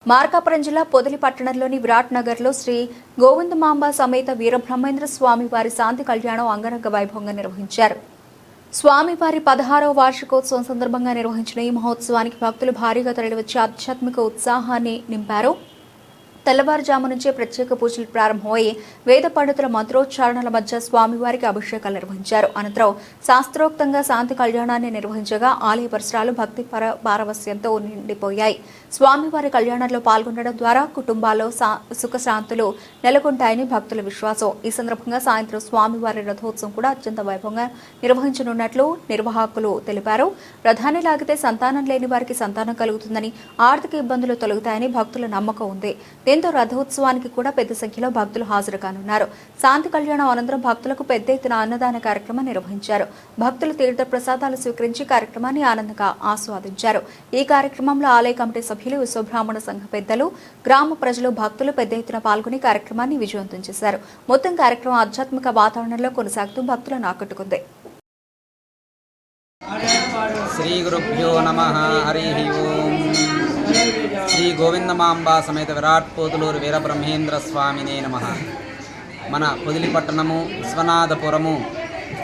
మార్కాపురం జిల్లా పొదిలి పట్టణంలోని విరాట్ నగర్లో శ్రీ గోవిందమాంబ సమేత వీరబ్రహ్మేంద్ర స్వామి వారి శాంతి కళ్యాణం అంగరంగ వైభవంగా నిర్వహించారు. స్వామివారి 16వ వార్షికోత్సవం సందర్భంగా నిర్వహించిన ఈ మహోత్సవానికి భక్తులు భారీగా తరలివచ్చి ఆధ్యాత్మిక ఉత్సాహాన్ని నింపారు. తెల్లవారుజాము నుంచే ప్రత్యేక పూజలు ప్రారంభమయ్యి వేద పండితుల మంత్రోచ్చారణల మధ్య స్వామివారికి అభిషేకాలు నిర్వహించారు. అనంతరం శాస్త్రోక్తంగా శాంతి కళ్యాణాన్ని నిర్వహించగా ఆలయ పరిసరాలు భక్తి పారవస్యంతో నిండిపోయాయి. స్వామివారి కళ్యాణంలో పాల్గొనడం ద్వారా కుటుంబాల్లో సుఖశాంతులు నెలకొంటాయని భక్తుల విశ్వాసం. ఈ సందర్భంగా సాయంత్రం స్వామివారి రథోత్సవం కూడా అత్యంత వైభవంగా నిర్వహించనున్నట్లు నిర్వాహకులు తెలిపారు. రథాన్ని లాగితే సంతానం లేని వారికి సంతానం కలుగుతుందని, ఆర్థిక ఇబ్బందులు తొలగుతాయని భక్తుల నమ్మకం ఉంది. దీంతో రథోత్సవానికి కూడా పెద్ద సంఖ్యలో భక్తులు హాజరు కానున్నారు. శాంతి కళ్యాణం అనంతరం భక్తులకు పెద్ద ఎత్తున అన్నదాన కార్యక్రమం నిర్వహించారు. భక్తులు తీర్థ ప్రసాదాలు స్వీకరించి కార్యక్రమాన్ని ఆనందంగా ఆస్వాదించారు. ఈ కార్యక్రమంలో ఆలయ కమిటీ సభ్యులు, విశ్వబ్రాహ్మణ సంఘ పెద్దలు, గ్రామ ప్రజలు, భక్తులు పెద్ద ఎత్తున పాల్గొని కార్యక్రమాన్ని విజయవంతం చేశారు. మొత్తం కార్యక్రమం ఆధ్యాత్మిక వాతావరణంలో కొనసాగుతూ భక్తులను ఆకట్టుకుంది. శ్రీ గురుభ్యో నమః. హరి ఓం. శ్రీ గోవిందమాంబ సమేత విరాట్ పోతులూరు వీరబ్రహ్మేంద్ర స్వామినే నమః. మన పొదిలి పట్టణము విశ్వనాథపురము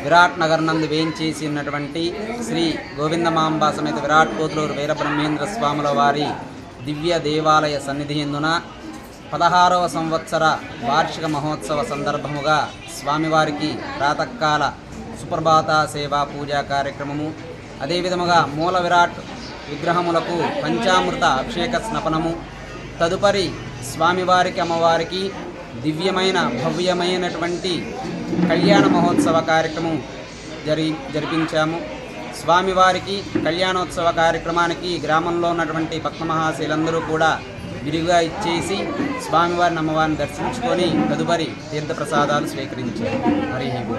విరాట్ నగర్ నందు వేంచేసి ఉన్నటువంటి శ్రీ గోవిందమాంబ సమేత విరాట్ పోతులూరు వీరబ్రహ్మేంద్ర స్వాముల వారి దివ్య దేవాలయ సన్నిధి యందున 16వ సంవత్సర వార్షిక మహోత్సవ సందర్భముగా స్వామివారికి ప్రాతకాల సుప్రభాత సేవా పూజా కార్యక్రమము, అదేవిధముగా మూల విరాట్ విగ్రహములకు పంచామృత అభిషేక స్నపనము, తదుపరి స్వామివారికి అమ్మవారికి దివ్యమైన భవ్యమైనటువంటి కళ్యాణ మహోత్సవ కార్యక్రమం జరిపించాము. స్వామివారికి కళ్యాణోత్సవ కార్యక్రమానికి గ్రామంలో ఉన్నటువంటి భక్త మహాశీలందరూ కూడా విరిగా ఇచ్చేసి స్వామివారిని అమ్మవారిని దర్శించుకొని తదుపరి తీర్థప్రసాదాలు స్వీకరించారు. హరి ఓం.